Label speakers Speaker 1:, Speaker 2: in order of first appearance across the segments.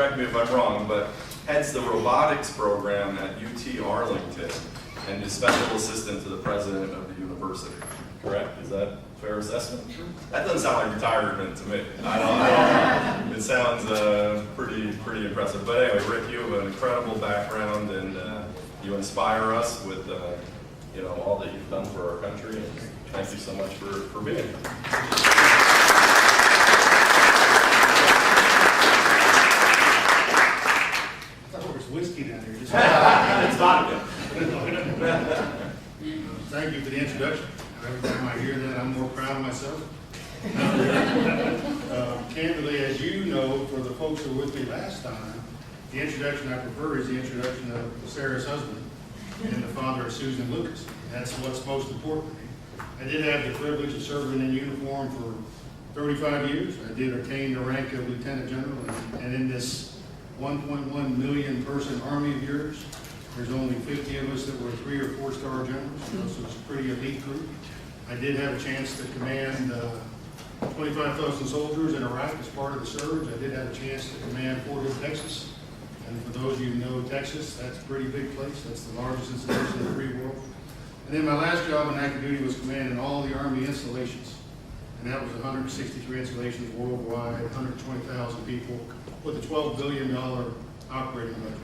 Speaker 1: correct me if I'm wrong, but heads the robotics program at UT Arlington and is special assistant to the president of the university. Correct? Is that a fair assessment? Sure. That doesn't sound like retirement to me. I don't know. It sounds pretty impressive. But anyway, Rick, you have an incredible background, and you inspire us with all that you've done for our country. And thank you so much for being here.
Speaker 2: Whiskey down here.
Speaker 1: It's vodka.
Speaker 2: Thank you for the introduction. Every time I hear that, I'm more proud of myself. Candidly, as you know, for the folks who were with me last time, the introduction I prefer is the introduction of Sarah's husband and the father of Susan Lucas. That's what's most important to me. I did have the privilege of serving in uniform for 35 years. I did attain the rank of lieutenant general, and in this 1.1 million person army of yours, there's only 50 of us that were 3 or 4 star generals, so it's a pretty elite group. I did have a chance to command 25,000 soldiers in Iraq as part of the surge. I did have a chance to command Fort Hood, Texas. And for those of you who know Texas, that's a pretty big place. That's the largest installation in the free world. And then my last job in active duty was commanding all the Army installations. And that was 163 installations worldwide, 120,000 people, with a $12 billion operating budget.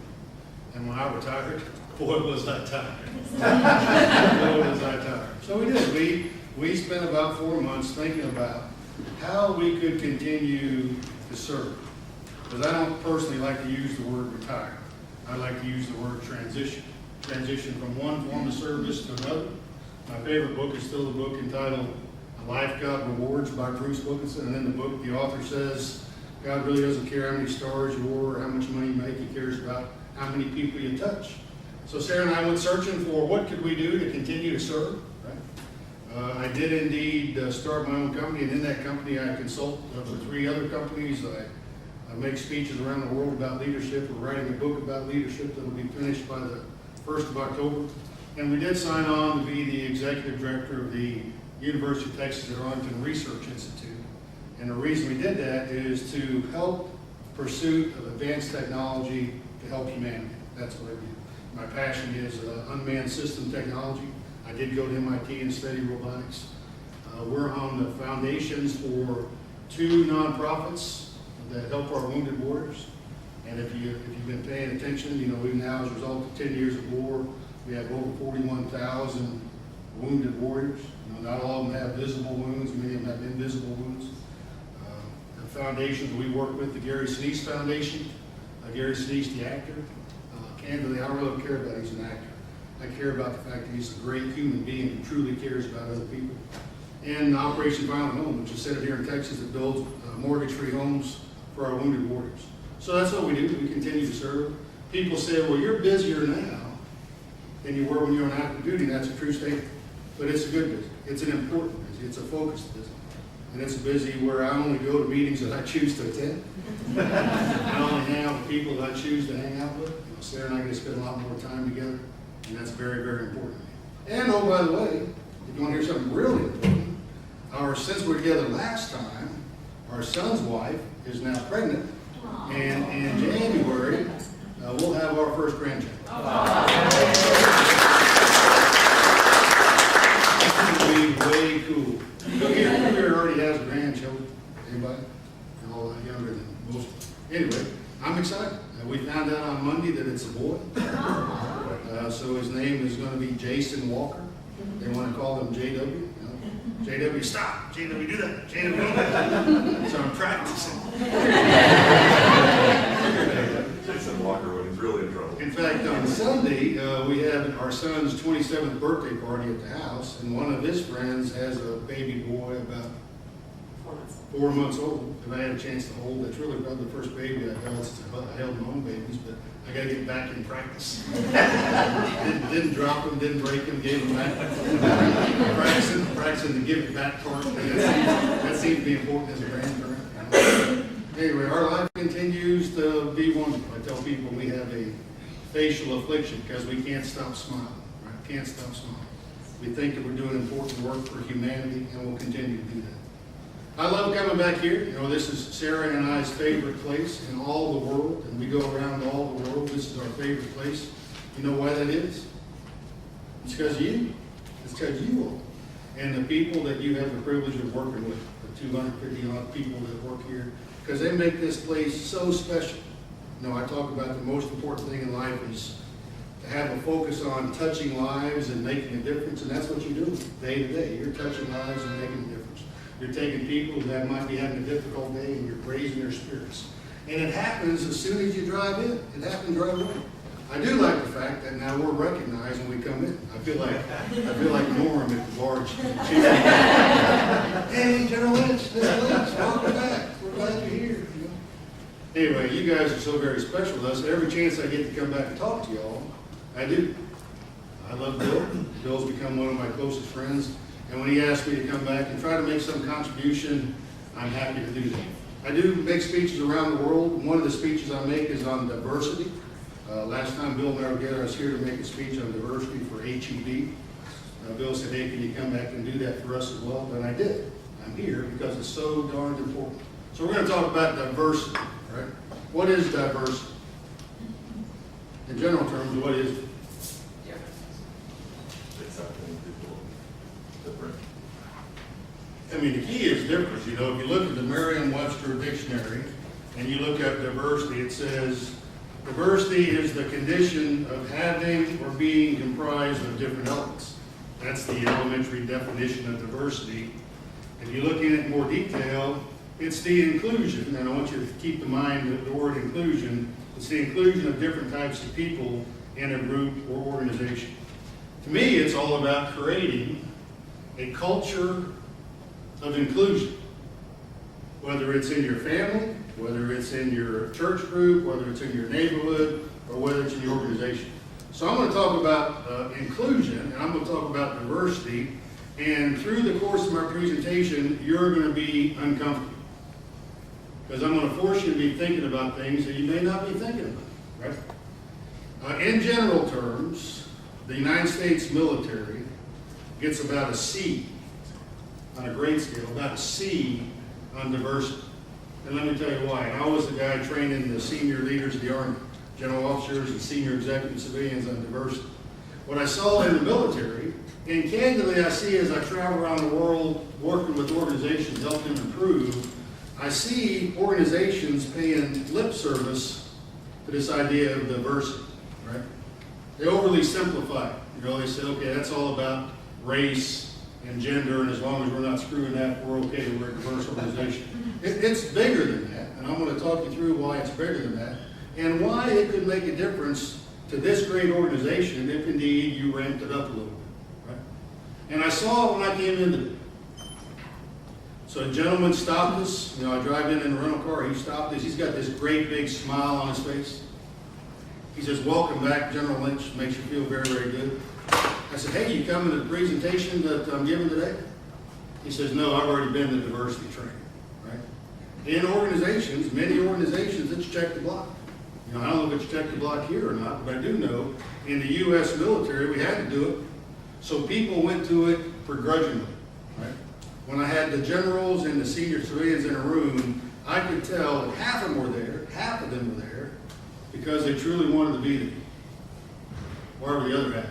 Speaker 2: And when I retired, boy was I tired. Boy was I tired. So we did. We spent about 4 months thinking about how we could continue to serve. Because I don't personally like to use the word retire. I like to use the word transition. Transition from one form of service to another. My favorite book is still the book entitled Life God Rewards by Bruce Wilkinson. And in the book, the author says, God really doesn't care how many stars you wore or how much money you make. He cares about how many people you touch. So Sarah and I went searching for what could we do to continue to serve. Right? I did indeed start my own company, and in that company I consult for 3 other companies. I make speeches around the world about leadership. We're writing a book about leadership that will be finished by the 1st of October. And we did sign on to be the executive director of the University of Texas at Arlington Research Institute. And the reason we did that is to help pursuit of advanced technology to help humanity. That's what I do. My passion is unmanned system technology. I did go to MIT and study robotics. We're on the foundations for 2 nonprofits that help our wounded warriors. And if you've been paying attention, we've now, as a result of 10 years of war, we have over 41,000 wounded warriors. Not all of them have visible wounds, many of them have invisible wounds. The foundations we work with, the Gary Sinise Foundation, Gary Sinise, the actor. Candidly, I really don't care about he's an actor. I care about the fact that he's a great human being who truly cares about other people. And Operation Violent Home, which is centered here in Texas, that builds mortgage-free homes for our wounded warriors. So that's what we do. We continue to serve. People say, well, you're busier now than you were when you were on active duty, and that's a true statement. But it's a good business. It's an important business. It's a focused business. And it's a busy where I only go to meetings that I choose to attend. I only hang out with people that I choose to hang out with. Sarah and I get to spend a lot more time together, and that's very, very important to me. And oh, by the way, if you want to hear something really important, since we were together last time, our son's wife is now pregnant, and in January, we'll have our first grandchild. It's going to be way cool. Who here already has grandchildren? Anybody? They're all younger than most. Anyway, I'm excited. We found out on Monday that it's a boy. So his name is going to be Jason Walker. They want to call him JW. JW, stop. JW, do that. JW, do that. So I'm practicing.
Speaker 1: Jason Walker when he's really in trouble.
Speaker 2: In fact, on Sunday, we have our son's 27th birthday party at the house, and one of his friends has a baby boy about 4 months old, and I had a chance to hold. It's really probably the first baby I held since I held my own babies, but I got to get back in practice. didn't drop them, didn't break them, gave them back. Practicing to give it back part. That seems to be important as a grandparent. Anyway, our life continues to be wonderful. I tell people we have a facial affliction because we can't stop smiling. Right? Can't stop smiling. We think that we're doing important work for humanity, and we'll continue to do that. I love coming back here. You know, this is Sarah and I's favorite place in all the world, and we go around all the world. This is our favorite place. You know why that is? It's because of you. It's because you all. And the people that you have the privilege of working with, the 250 odd people that work here, because they make this place so special. You know, I talk about the most important thing in life is to have a focus on touching lives and making a difference, and that's what you do day to day. You're touching lives and making a difference. You're taking people that might be having a difficult day and you're raising their spirits. And it happens as soon as you drive in. It happens right away. I do like the fact that now we're recognized when we come in. I feel like Norm at the large. Hey, General Lynch, welcome back. We're glad you're here. You know? Anyway, you guys are so very special to us. Every chance I get to come back and talk to y'all, I do. I love Bill. Bill's become one of my closest friends. And when he asked me to come back and try to make some contribution, I'm happy to do that. I do make speeches around the world. One of the speeches I make is on diversity. Last time Bill and I were together, I was here to make a speech on diversity for HEB. Bill said, hey, can you come back and do that for us as well? And I did. I'm here because it's so darned important. So we're going to talk about diversity, right? What is diversity? In general terms, what is it?
Speaker 1: Accepting people different.
Speaker 2: I mean, the key is difference. You know, if you look at the Merriam-Webster dictionary and you look at diversity, it says diversity is the condition of having or being comprised of different elements. That's the elementary definition of diversity. If you look in it in more detail, it's the inclusion, and I want you to keep in mind the word inclusion. It's the inclusion of different types of people in a group or organization. To me, it's all about creating a culture of inclusion, whether it's in your family, whether it's in your church group, whether it's in your neighborhood, or whether it's in your organization. So I'm going to talk about inclusion, and I'm going to talk about diversity, and through the course of my presentation, you're going to be uncomfortable, because I'm going to force you to be thinking about things that you may not be thinking about, right? In general terms, the United States military gets about a C on a grade scale, about a C on diversity. And let me tell you why. I was the guy training the senior leaders of the Army, general officers and senior executive civilians on diversity. What I saw in the military, and candidly I see as I travel around the world working with organizations, helping them improve, I see organizations paying lip service to this idea of diversity, right? They overly simplify it. You know, they say, okay, that's all about race and gender, and as long as we're not screwing that, we're okay, we're a diverse organization. It's bigger than that, and I'm going to talk you through why it's bigger than that, and why it could make a difference to this great organization if indeed you ramped it up a little bit, right? And I saw it when I came into it. So a gentleman stopped us. You know, I drive in a rental car. He stopped us. He's got this great big smile on his face. He says, welcome back, General Lynch. Makes you feel very, very good. I said, hey, you coming to the presentation that I'm giving today? He says, no, I've already been to diversity training, right? In organizations, many organizations, it's check the block. You know, I don't know if it's check the block here or not, but I do know in the U.S. military, we had to do it. So people went to it begrudgingly, right? When I had the generals and the senior civilians in a room, I could tell that half of them were there, because they truly wanted to be there. Where were the other half?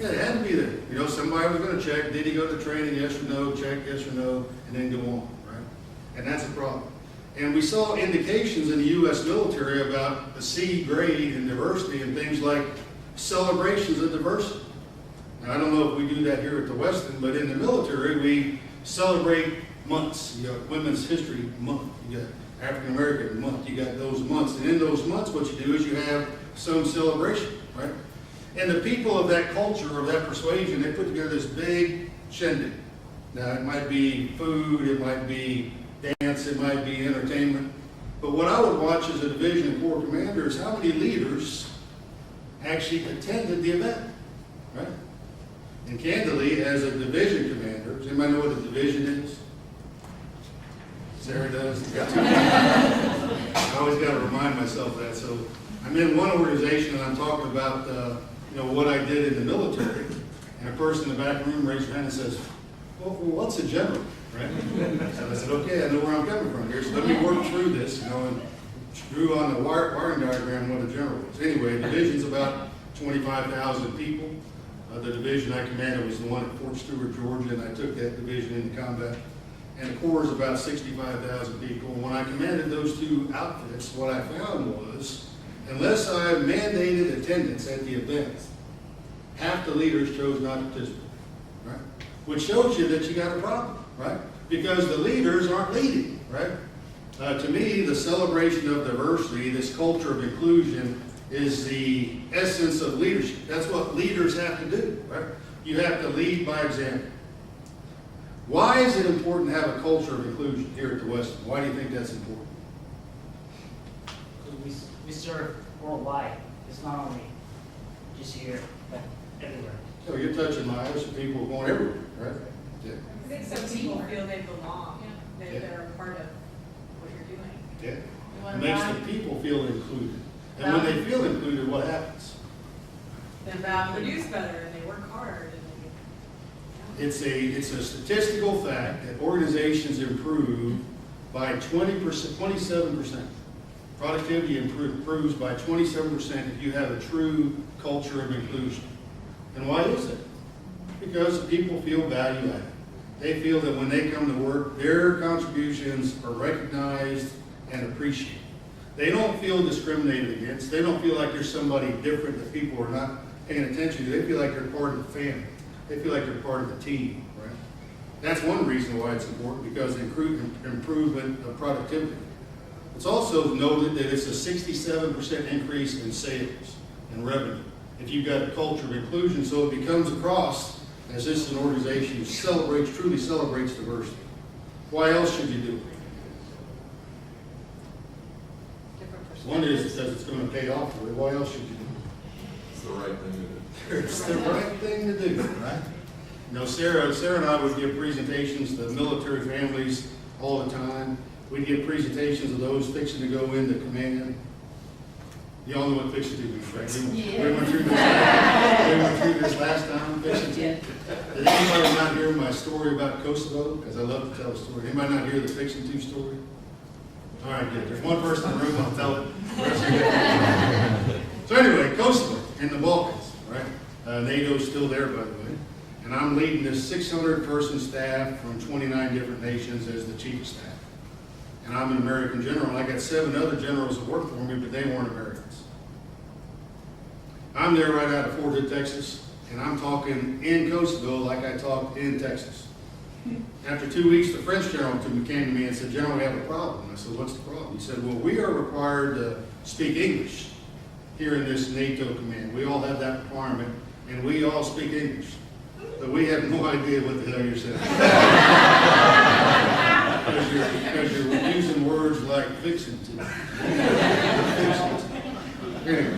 Speaker 2: Yeah, they had to be there. You know, somebody was going to check, did he go to training, yes or no, check, yes or no, and then go on, right? And that's a problem. And we saw indications in the U.S. military about the C grade in diversity and things like celebrations of diversity. Now, I don't know if we do that here at the Westin, but in the military, we celebrate months. You got Women's History Month, you got African American Month, you got those months. And in those months, what you do is you have some celebration, right? And the people of that culture, of that persuasion, they put together this big shindig. Now, it might be food, it might be dance, it might be entertainment. But what I would watch as a division and corps commander is how many leaders actually attended the event, right? And candidly, as a division commander, does anybody know what a division is? Sarah does. I always got to remind myself of that. So I'm in one organization and I'm talking about what I did in the military, and a person in the back room raised their hand and says, well, what's a general? right? So I said, okay, I know where I'm coming from here, so let me work through this, and drew on the wiring diagram what a general was. Anyway, the division's about 25,000 people. The division I commanded was the one at Fort Stewart, Georgia, and I took that division into combat. And the Corps is about 65,000 people. And when I commanded those two outfits, what I found was, unless I mandated attendance at the events, half the leaders chose not to participate, right? Which shows you that you got a problem, right? Because the leaders aren't leading, right? To me, the celebration of diversity, this culture of inclusion, is the essence of leadership. That's what leaders have to do, right? You have to lead by example. Why is it important to have a culture of inclusion here at the Westin? Why do you think that's important?
Speaker 3: Because we serve worldwide. It's not only just here, but everywhere.
Speaker 2: So you're touching lives of people going everywhere, right? Yeah.
Speaker 4: I think some people feel they belong, that
Speaker 2: Yeah.
Speaker 4: they're a part of what you're doing.
Speaker 2: Yeah. It makes the people feel included. And when they feel included, what happens?
Speaker 4: They produce better and they work hard and they.
Speaker 2: It's a statistical fact that organizations improve by 20%, 27%. Productivity improves by 27% if you have a true culture of inclusion. And why is it? Because people feel value added. They feel that when they come to work, their contributions are recognized and appreciated. They don't feel discriminated against. They don't feel like there's somebody different that people are not paying attention to. They feel like they're part of the family. They feel like they're part of the team, right? That's one reason why it's important, because improvement of productivity. It's also noted that it's a 67% increase in sales and revenue if you've got a culture of inclusion, so it becomes across as this is an organization who truly celebrates diversity. Why else should you do it? One is because it's going to pay off for you. Why else should you do it?
Speaker 1: It's the right thing to do.
Speaker 2: It's the right thing to do, right? You know, Sarah and I would give presentations to military families all the time. We'd give presentations of those fixing to go into command. You all know what fixing to means, right? We went through this last time, fixing to. Did anybody not hear my story about Kosovo? Because I love to tell a story. Anybody not hear the fixing to story? All right, good. There's one person in the room, I'll tell it. So anyway, Kosovo in the Balkans, right? NATO's still there, by the way. And I'm leading this 600-person staff from 29 different nations as the chief of staff. And I'm an American general, and I got 7 other generals that work for me, but they weren't Americans. I'm there right out of Fort Hood, Texas, and I'm talking in Kosovo like I talked in Texas. After 2 weeks, the French general came to me and said, "General, we have a problem." I said, "What's the problem?" He said, "Well, we are required to speak English here in this NATO command. We all have that requirement, and we all speak English. But we have no idea what the hell you're saying." Because you're using words like fixing to. Anyway,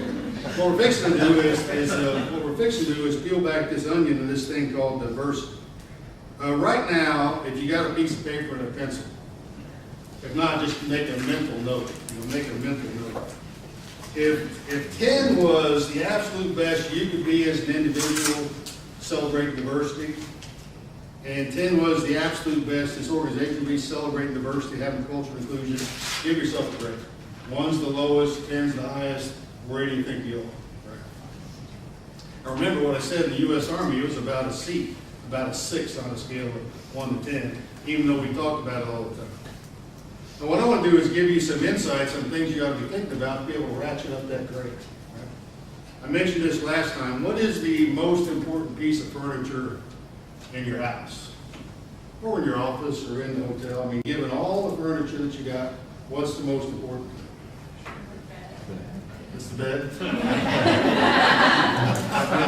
Speaker 2: what we're fixing to do is peel back this onion of this thing called diversity. Right now, if you got a piece of paper and a pencil, if not, just make a mental note. Make a mental note. If 10 was the absolute best you could be as an individual, celebrating diversity, and 10 was the absolute best this organization could be celebrating diversity, having cultural inclusion, give yourself a grade. 1's the lowest, 10's the highest. Where do you think you are? Right. Now remember what I said in the U.S. Army, it was about a C. About a 6 on a scale of 1 to 10, even though we talked about it all the time. And what I want to do is give you some insights on things you ought to be thinking about to be able to ratchet up that grade. Right? I mentioned this last time. What is the most important piece of furniture in your house? Or in your office or in the hotel? I mean, given all the furniture that you got, what's the most important thing? It's the bed?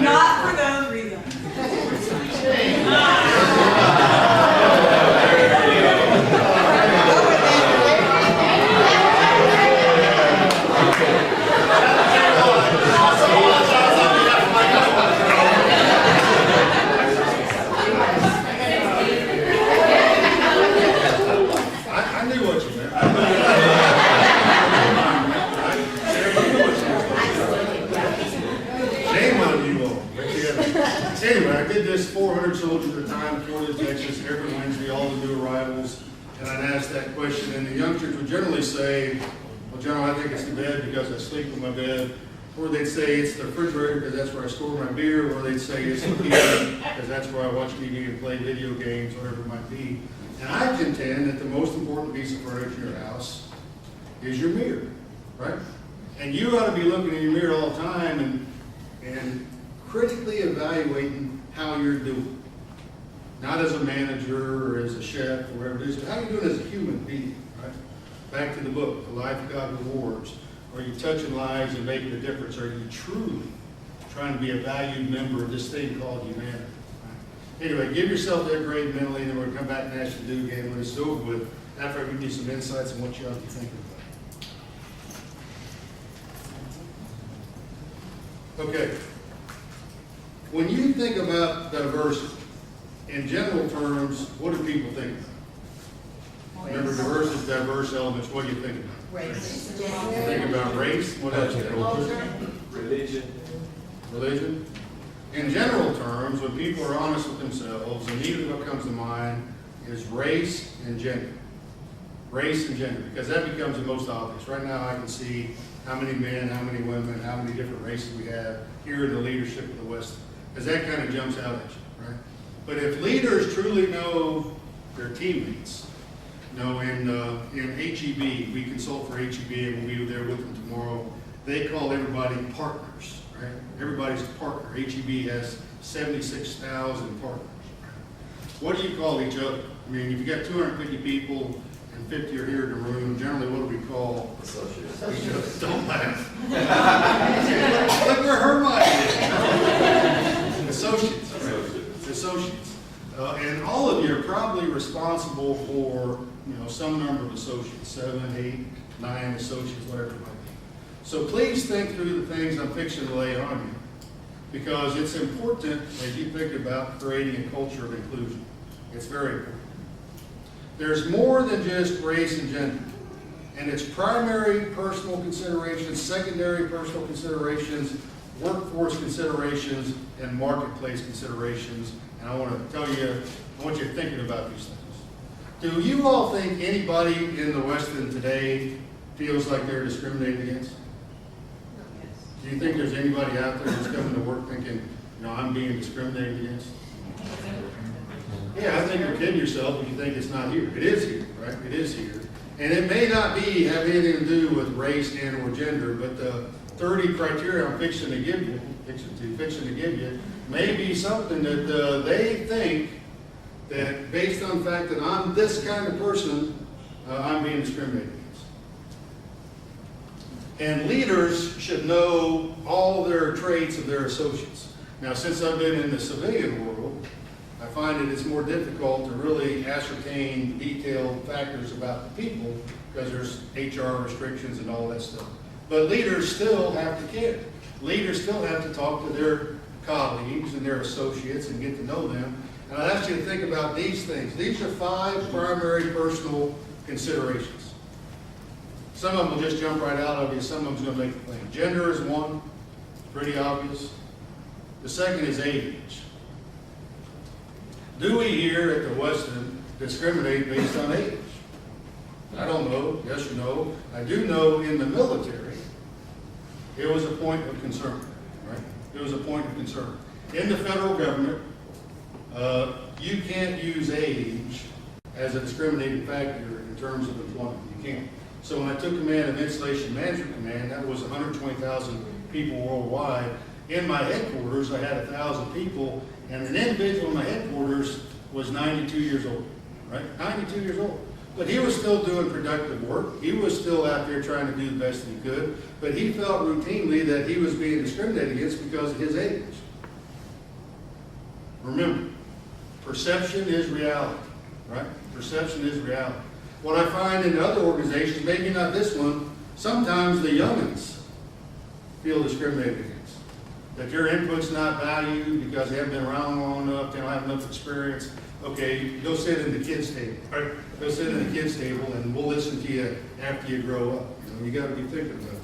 Speaker 4: Not for those reasons.
Speaker 2: I knew what you meant. Shame on you all. Anyway, I did this 400 soldiers at a time. question, and the youngsters would generally say, well, General, I think it's the bed because I sleep in my bed. Or they'd say it's the refrigerator because that's where I store my beer. Or they'd say it's the TV because that's where I watch TV and play video games, whatever it might be. And I contend that the most important piece of furniture in your house is your mirror, right? And you ought to be looking in your mirror all the time and critically evaluating how you're doing. Not as a manager or as a chef or whatever it is, but how you're doing as a human being, right? Back to the book, The Life God Rewards. Are you touching lives and making a difference? Are you truly trying to be a valued member of this thing called humanity? Right? Anyway, give yourself that grade mentally, and then we're going to come back and ask you to do again when it's over with, after I give you some insights on what you ought to be thinking about. Okay. When you think about diversity, in general terms, what do people think about? Remember, diverse elements, what do you think about?
Speaker 5: Race.
Speaker 2: You think about race, what else?
Speaker 5: Culture.
Speaker 2: Religion. In general terms, when people are honest with themselves, immediately what comes to mind is race and gender. Race and gender, because that becomes the most obvious. Right now I can see how many men, how many women, how many different races we have here in the leadership of the West, because that kind of jumps out at you, right? But if leaders truly know their teammates, in HEB, we consult for HEB and we'll be there with them tomorrow. They call everybody partners, right? Everybody's a partner. HEB has 76,000 partners. What do you call each other? I mean, if you got 250 people and 50 are here in the room, generally what do we call
Speaker 1: Associates.
Speaker 2: each other? Don't laugh. Look where her mind is. Associates. Associates. And all of you are probably responsible for some number of associates, 7, 8, 9 associates, whatever it might be. So please think through the things I'm fixing to lay on you, because it's important as you think about creating a culture of inclusion. It's very important. There's more than just race and gender, and it's primary personal considerations, secondary personal considerations, workforce considerations, and marketplace considerations. And I want you thinking about these things. Do you all think anybody in the Westin today feels like they're discriminated against? Do you think there's anybody out there that's coming to work thinking, I'm being discriminated against? Yeah, I think you're kidding yourself if you think it's not here. It is here, right? It is here. And it may not have anything to do with race and or gender, but the 30 criteria I'm fixing to give you may be something that they think that based on the fact that I'm this kind of person, I'm being discriminated against. And leaders should know all their traits of their associates. Now, since I've been in the civilian world, I find that it's more difficult to really ascertain detailed factors about the people because there's HR restrictions and all that stuff. But leaders still have to care. Leaders still have to talk to their colleagues and their associates and get to know them. And I'd ask you to think about these things. These are 5 primary personal considerations. Some of them will just jump right out of you. Some of them's going to make you think. Gender is one. Pretty obvious. The second is age. Do we here at the Westin discriminate based on age? I don't know. Yes or no. I do know in the military, it was a point of concern, right? It was a point of concern. In the federal government, you can't use age as a discriminating factor in terms of employment. You can't. So when I took command of Installation Management Command, that was 120,000 people worldwide. In my headquarters, I had 1,000 people, and an individual in my headquarters was 92 years old, right? 92 years old. But he was still doing productive work. He was still out there trying to do the best that he could. But he felt routinely that he was being discriminated against because of his age. Remember, perception is reality, right? Perception is reality. What I find in other organizations, maybe not this one, sometimes the youngins feel discriminated against. That their input's not valued because they haven't been around long enough, they don't have enough experience. Okay, go sit in the kids' table. Right? Go sit in the kids' table and we'll listen to you after you grow up. You got to be thinking about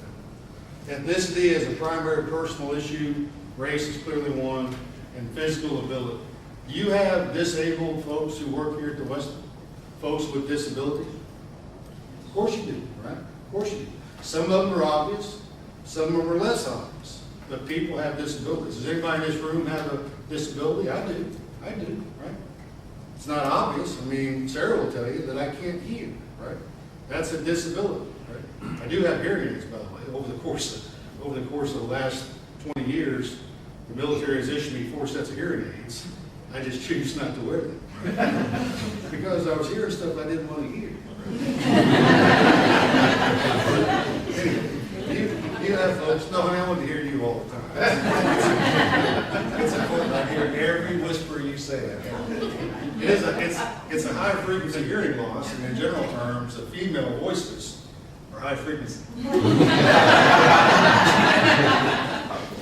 Speaker 2: that. Ethnicity is a primary personal issue. Race is clearly one. And physical ability. Do you have disabled folks who work here at the Westin? Folks with disabilities? Of course you do, right? Of course you do. Some of them are obvious, some of them are less obvious. But people have disabilities. Does anybody in this room have a disability? I do, right? It's not obvious. I mean, Sarah will tell you that I can't hear, right? That's a disability, right? I do have hearing aids, by the way. Over the course of the last 20 years, the military has issued me 4 sets of hearing aids. I just choose not to wear them. Because I was hearing stuff I didn't want to hear. Anyway, you have folks, no, I want to hear you all the time. It's important I hear every whisper you say. It's a high frequency hearing loss, and in general terms, the female voices are high frequency. No,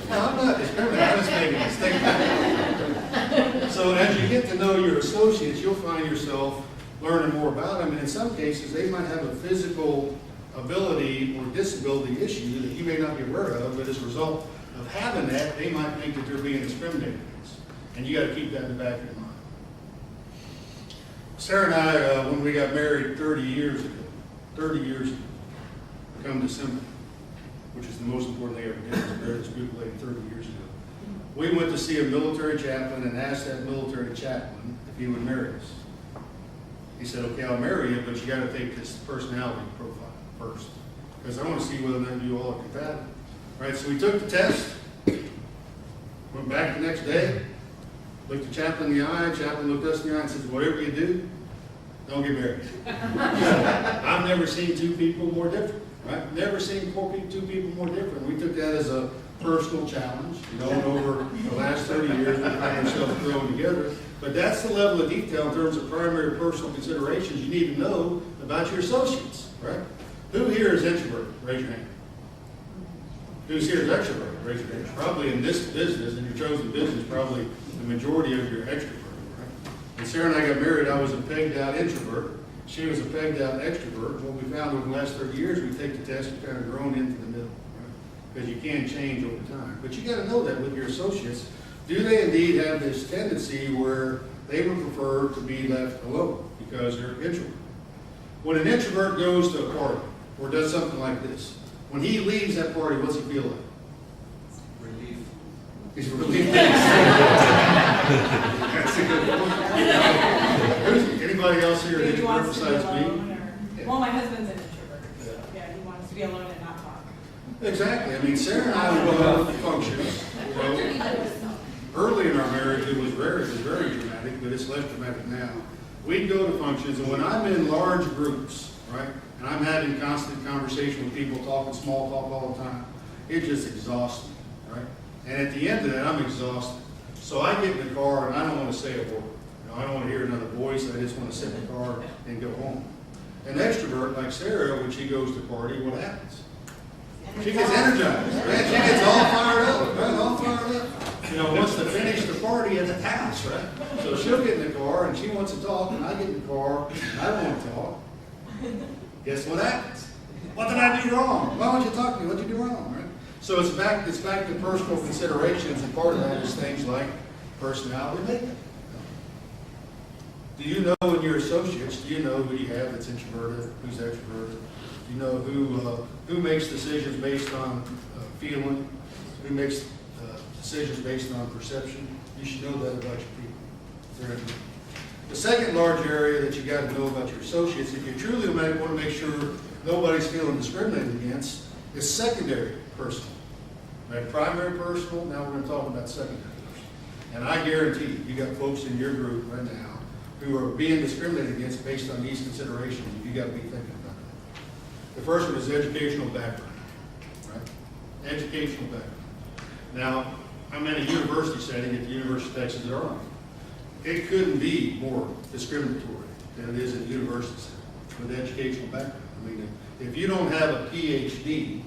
Speaker 2: I'm not discriminating, I'm just making a statement. So as you get to know your associates, you'll find yourself learning more about them, and in some cases, they might have a physical ability or disability issue that you may not be aware of, but as a result of having that, they might think that they're being discriminated against. And you got to keep that in the back of your mind. Sarah and I, when we got married 30 years ago, come December, which is the most important thing I ever did, was marry this beautiful lady 30 years ago. We went to see a military chaplain and asked that military chaplain if he would marry us. He said, okay, I'll marry you, but you got to take this personality profile first, because I want to see whether or not you all are compatible. All right, so we took the test, went back the next day, looked the chaplain in the eye, chaplain looked us in the eye and said, whatever you do, don't get married. I've never seen two people more different, right? Never seen two people more different. We took that as a personal challenge, and over the last 30 years, we found ourselves growing together. But that's the level of detail in terms of primary personal considerations you need to know about your associates, right? Who here is introverted? Raise your hand. Who's here is extroverted? Raise your hand. Probably in this business, in your chosen business, probably the majority of you are extroverted, right? When Sarah and I got married, I was a pegged out introvert. She was a pegged out extrovert. What we found over the last 30 years, we take the test and kind of grown into the middle, right? Because you can change over time. But you got to know that with your associates. Do they indeed have this tendency where they would prefer to be left alone because they're introverted? When an introvert goes to a party or does something like this, when he leaves that party, what's he feel like?
Speaker 5: Relief.
Speaker 2: He's relieved. That's a good point. Anybody else here an
Speaker 4: He
Speaker 2: introvert
Speaker 4: wants to be
Speaker 2: besides me?
Speaker 4: alone, or, well, my husband's an introvert. Yeah, he wants to be alone and not talk.
Speaker 2: Exactly. I mean, Sarah and I would go to functions. Early in our marriage, it was very dramatic, but it's less dramatic now. We'd go to functions, and when I'm in large groups, right, and I'm having constant conversation with people, talking small talk all the time, it just exhausts me, right? And at the end of that, I'm exhausted. So I get in the car, and I don't want to say a word. I don't want to hear another voice. I just want to sit in the car and go home. An extrovert like Sarah, when she goes to a party, what happens? She gets energized, right? She gets all fired up, right? All fired up. Wants to finish the party at the house, right? So she'll get in the car and she wants to talk, and I get in the car and I don't want to talk. Guess what happens? What did I do wrong? Why won't you talk to me? What did you do wrong, right? So it's back to personal considerations, and part of that is things like personality makeup. Do you know in your associates, do you know who you have that's introverted, who's extroverted? Do you know who makes decisions based on feeling, who makes decisions based on perception? You should know that about your people. The second large area that you got to know about your associates, if you truly want to make sure nobody's feeling discriminated against, is secondary personal. Right? Primary personal, now we're going to talk about secondary personal. And I guarantee you got folks in your group right now who are being discriminated against based on these considerations. You got to be thinking about that. The first one is educational background. Right? Educational background. Now, I'm in a university setting at the University of Texas at Arlington. It couldn't be more discriminatory than it is at the university setting with educational background. I mean, if you don't have a PhD,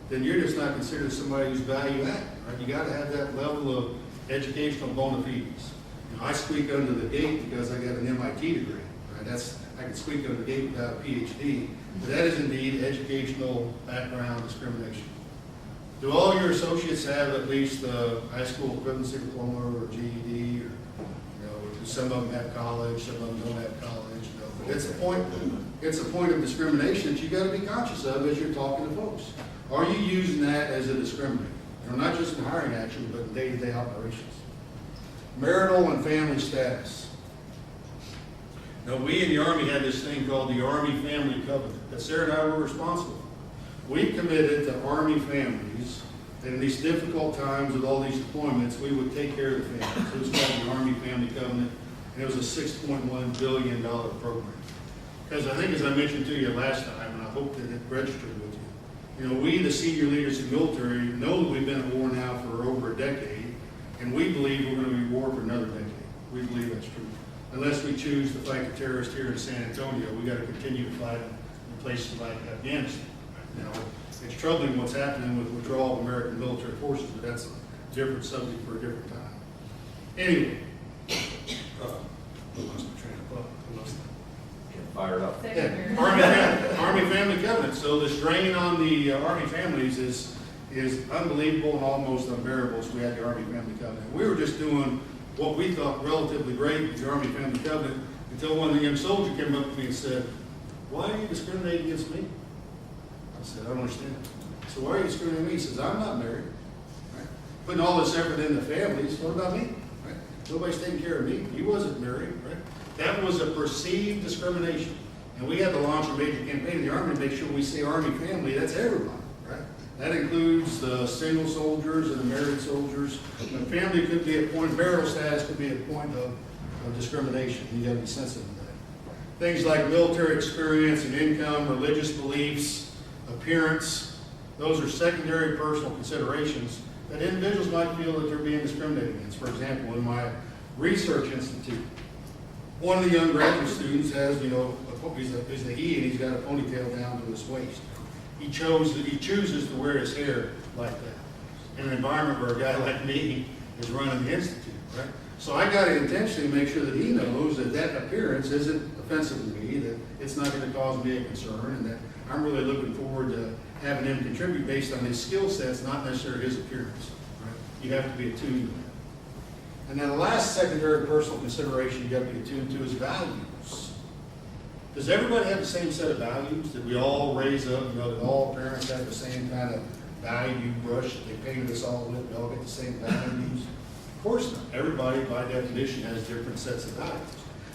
Speaker 2: then you're just not considered somebody who's value added. Right? You got to have that level of educational bona fides. I squeak under the gate because I got an MIT degree. Right? I can squeak under the gate without a PhD. But that is indeed educational background discrimination. Do all your associates have at least a high school equivalency diploma or GED? Or, do some of them have college, some of them don't have college? But it's a point. it's a point of discrimination that you gotta be conscious of as you're talking to folks. Are you using that as a discriminator? Not just in hiring action, but in day-to-day operations. Marital and family status. Now, we in the Army had this thing called the Army Family Covenant that Sarah and I were responsible for. We committed to Army families that in these difficult times with all these deployments, we would take care of the families. It was called the Army Family Covenant, and it was a $6.1 billion program. Because I think, as I mentioned to you last time, and I hope that it registered with you, you know, we, the senior leaders in the military, know that we've been at war now for over a decade, and we believe we're going to be at war for another decade. We believe that's true. Unless we choose to fight the terrorists here in San Antonio, we got to continue to fight in places like Afghanistan. You know, it's troubling what's happening with withdrawal of American military forces, but that's a different subject for a different time. Anyway, I lost my train of thought. I lost it.
Speaker 1: Get fired up.
Speaker 2: Yeah, Army Family Covenant. So the strain on the Army families is unbelievable and almost unbearable. So we had the Army Family Covenant. We were just doing what we thought relatively great with the Army Family Covenant until one young soldier came up to me and said, "Why are you discriminating against me?" I said, "I don't understand." So why are you discriminating me? He says, "I'm not married. Right? Putting all this effort in the families. What about me? Right? Nobody's taking care of me. He wasn't married. Right? That was a perceived discrimination. And we had to launch a major campaign in the Army to make sure we say Army family, that's everybody, right? That includes the single soldiers and the married soldiers. And family could be a point, marital status could be a point of discrimination. You gotta be sensitive to that. Things like military experience and income, religious beliefs, appearance, those are secondary personal considerations that individuals might feel that they're being discriminated against. For example, in my research institute, one of the young graduate students has, you know, he's a he, and he's got a ponytail down to his waist. He chooses to wear his hair like that in an environment where a guy like me is running the institute, right? So I got to intentionally make sure that he knows that that appearance isn't offensive to me, that it's not going to cause me a concern, and that I'm really looking forward to having him contribute based on his skill sets, not necessarily his appearance. Right? You have to be attuned to that. And then the last secondary personal consideration you got to be attuned to is values. Does everybody have the same set of values? Did we all raise up, you know, that all parents have the same kind of value brush that they painted us all with? We all get the same values? Of course not. Everybody, by definition, has different sets of values.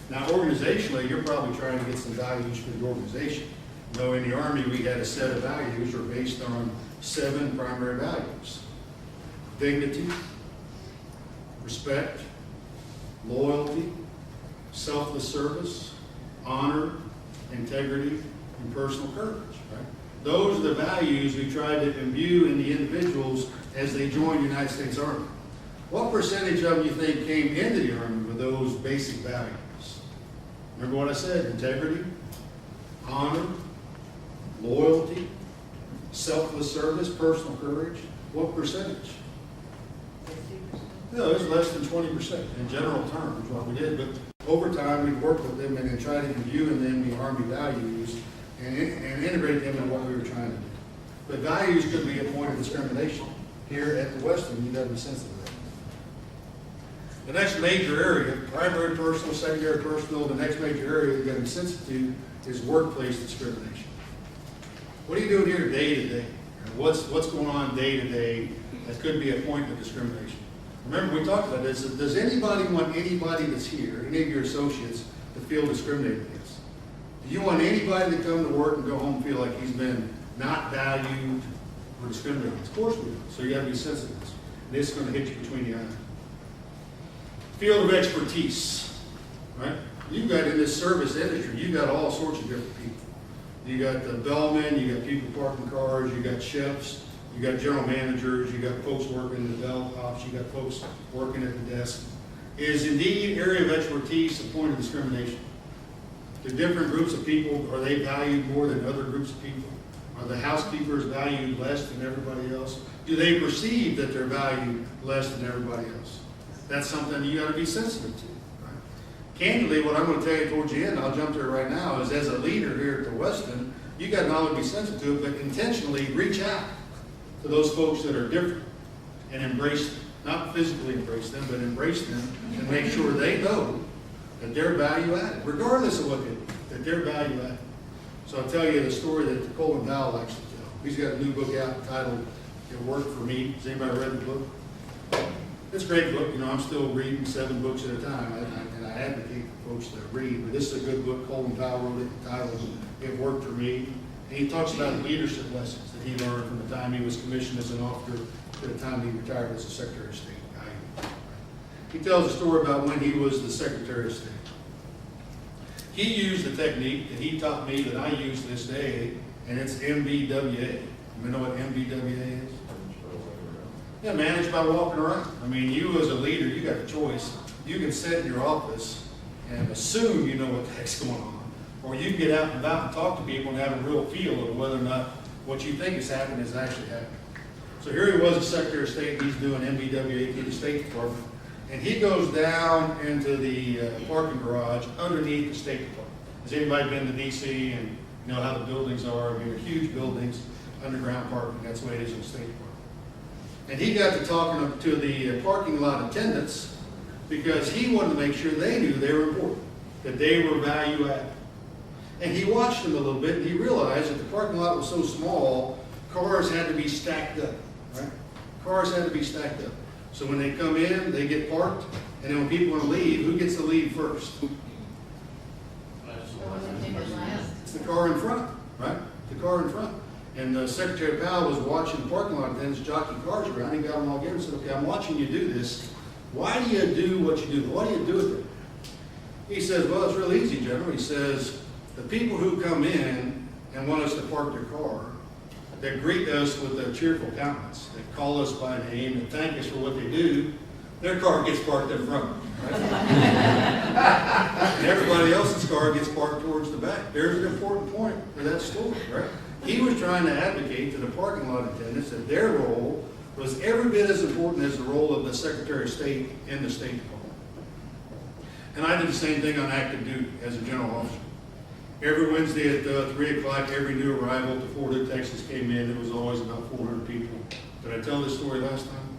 Speaker 2: Now, organizationally, you're probably trying to get some values for the organization. You know, in the Army, we had a set of values that are based on 7 primary values. Dignity, respect, loyalty, selfless service, honor, integrity, and personal courage. Right? Those are the values we try to imbue in the individuals as they join the United States Army. What percentage of them you think came into the Army with those basic values? Remember what I said? Integrity, honor, loyalty, selfless service, personal courage. What percentage? No, it was less than 20% in general terms, what we did. But over time, we worked with them and tried to imbue in them the Army values and integrate them in what we were trying to do. But values could be a point of discrimination. Here at the Westin, you got to be sensitive to that. The next major area, primary personal, secondary personal, the next major area you got to be sensitive to is workplace discrimination. What are you doing here day to day? What's going on day to day that could be a point of discrimination? Remember, we talked about this. Does anybody want anybody that's here, any of your associates, to feel discriminated against? Do you want anybody to come to work and go home and feel like he's been not valued or discriminated against? Of course we do. So you got to be sensitive to this. This is going to hit you between the eyes. Field of expertise, right? You've got in this service industry, you've got all sorts of different people. You got the bellmen, you got people parking cars, you got chefs, you got general managers, you got folks working in the bell hops, you got folks working at the desk. Is indeed area of expertise a point of discrimination? Do different groups of people, are they valued more than other groups of people? Are the housekeepers valued less than everybody else? Do they perceive that they're valued less than everybody else? That's something you got to be sensitive to. Right? Candidly, what I'm going to tell you towards the end, I'll jump to it right now, is as a leader here at the Westin, you got to not only be sensitive to it, but intentionally reach out to those folks that are different and embrace them. Not physically embrace them, but embrace them and make sure they know that they're value added, regardless of what they do, that they're value added. So I'll tell you the story that Colin Powell likes to tell. He's got a new book out entitled It Worked for Me. Has anybody read the book? It's a great book. You know, I'm still reading 7 books at a time, and I advocate for folks to read. But this is a good book. Colin Powell wrote it entitled It Worked for Me. And he talks about leadership lessons that he learned from the time he was commissioned as an officer to the time he retired as a Secretary of State. He tells a story about when he was the Secretary of State. He used the technique that he taught me that I use to this day, and it's MBWA. You know what MBWA is? Yeah, manage by walking around. I mean, you as a leader, you got a choice. You can sit in your office and assume you know what the heck's going on, or you can get out and about and talk to people and have a real feel of whether or not what you think is happening is actually happening. So here he was, a Secretary of State, and he's doing MBWA through the State Department. And he goes down into the parking garage underneath the State Department. Has anybody been to D.C. and you know how the buildings are? I mean, they're huge buildings, underground parking. That's the way it is in the State Department. And he got to talking to the parking lot attendants because he wanted to make sure they knew they were important, that they were value added. And he watched them a little bit, and he realized that the parking lot was so small, cars had to be stacked up, right? Cars had to be stacked up. So when they come in, they get parked, and then when people want to leave, who gets to leave first? It's the car in front, right? The car in front. And Secretary Powell was watching the parking lot attendants jockey cars around. He got them all together and said, okay, I'm watching you do this. Why do you do what you do? Why do you do it? He says, well, it's real easy, General. He says, the people who come in and want us to park their car, that greet us with a cheerful countenance, that call us by name and thank us for what they do, their car gets parked in front. Right? And everybody else's car gets parked towards the back. There's an important point for that story, right? He was trying to advocate to the parking lot attendants that their role was every bit as important as the role of the Secretary of State in the State Department. And I did the same thing on active duty as a general officer. Every Wednesday at 3 o'clock, every new arrival to Fort Hood, Texas came in. It was always about 400 people. Did I tell this story last time?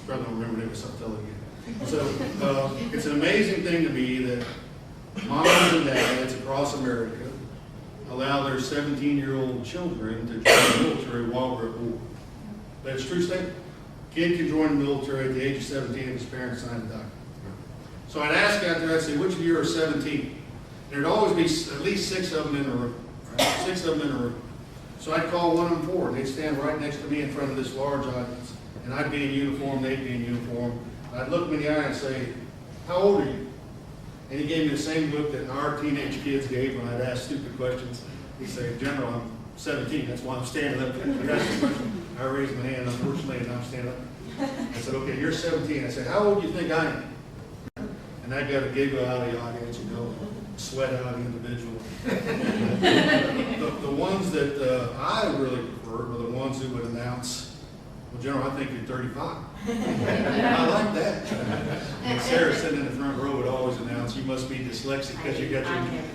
Speaker 2: Probably don't remember it, so I'll tell it again. So it's an amazing thing to me that moms and dads across America allow their 17-year-old children to join the military while we're at war. That's a true statement. Kid can join the military at the age of 17 if his parents sign a document. So I'd ask out there, I'd say, which of you are 17? There'd always be at least 6 of them in a room, right? 6 of them in a room. So I'd call one of them forward. They'd stand right next to me in front of this large audience. And I'd be in uniform, they'd be in uniform. I'd look them in the eye and say, how old are you? And he gave me the same look that our teenage kids gave when I'd ask stupid questions. He'd say, General, I'm 17, that's why I'm standing up. I'd ask a question. I raised my hand, unfortunately, and I'm standing up. I said, okay, you're 17. I said, how old do you think I am? And I got a giggle out of the audience, you know, sweat out of the individual. The ones that I really preferred were the ones who would announce, well, General, I think you're 35. I like that. And Sarah sitting in the front row would always announce, you must be dyslexic because you got your numbers.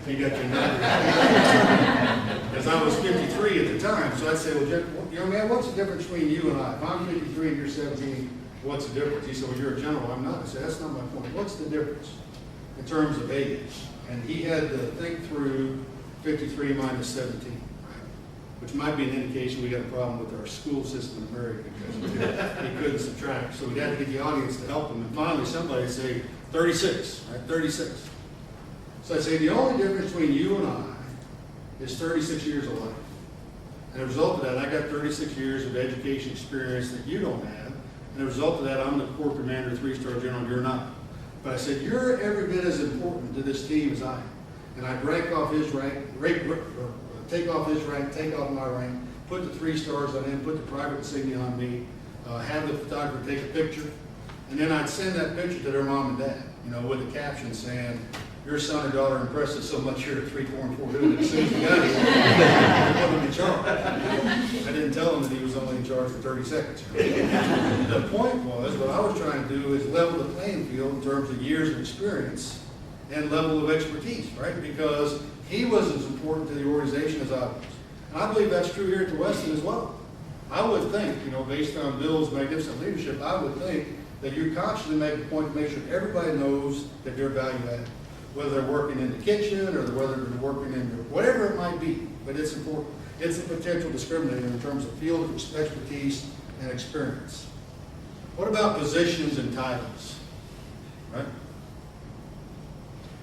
Speaker 2: Because I was 53 at the time, so I'd say, well, young man, what's the difference between you and I? If I'm 53 and you're 17, what's the difference? He said, well, you're a general, I'm not. I said, that's not my point. What's the difference in terms of age? And he had to think through 53 minus 17, right? Which might be an indication we got a problem with our school system in America because he couldn't subtract. So we had to get the audience to help him. And finally, somebody would say 36, right? 36. So I say the only difference between you and I is 36 years of life. And as a result of that, I got 36 years of education experience that you don't have. And as a result of that, I'm the Corps Commander, 3-star General, you're not. But I said, you're every bit as important to this team as I am. And I break off his rank, take off his rank, take off my rank, put the 3 stars on him, put the private insignia on me, have the photographer take a picture. And then I'd send that picture to their mom and dad, you know, with a caption saying, your son or daughter impressed us so much here at 3, 4, and 4 Hood, as soon as he got here, they put him in charge. I didn't tell him that he was only in charge for 30 seconds. The point was, what I was trying to do is level the playing field in terms of years of experience and level of expertise, right? Because he was as important to the organization as I was. And I believe that's true here at the Westin as well. I would think, you know, based on Bill's magnificent leadership, I would think that you consciously make a point to make sure everybody knows that they're value added. whether they're working in the kitchen or whether they're working in whatever it might be, but it's important. It's a potential discriminator in terms of field of expertise and experience. What about positions and titles? Right?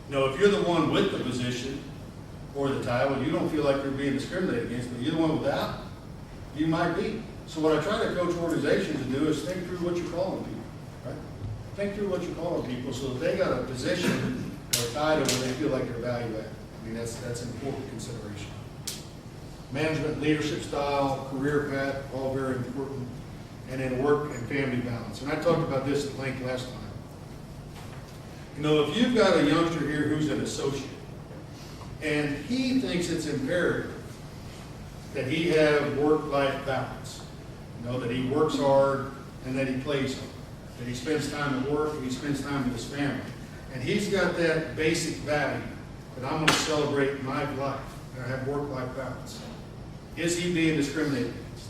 Speaker 2: Now, if you're the one with the position or the title, you don't feel like you're being discriminated against, but you're the one without, you might be. So what I try to coach organizations to do is think through what you're calling people, right? Think through what you're calling people so that they got a position or a title where they feel like they're value added. I mean, that's an important consideration. Management, leadership style, career path, all very important. And then work and family balance. And I talked about this at length last time. You know, if you've got a youngster here who's an associate, and he thinks it's imperative that he have work-life balance, you know, that he works hard and that he plays hard, that he spends time at work and he spends time with his family, and he's got that basic value that I'm going to celebrate my life and I have work-life balance. Is he being discriminated against?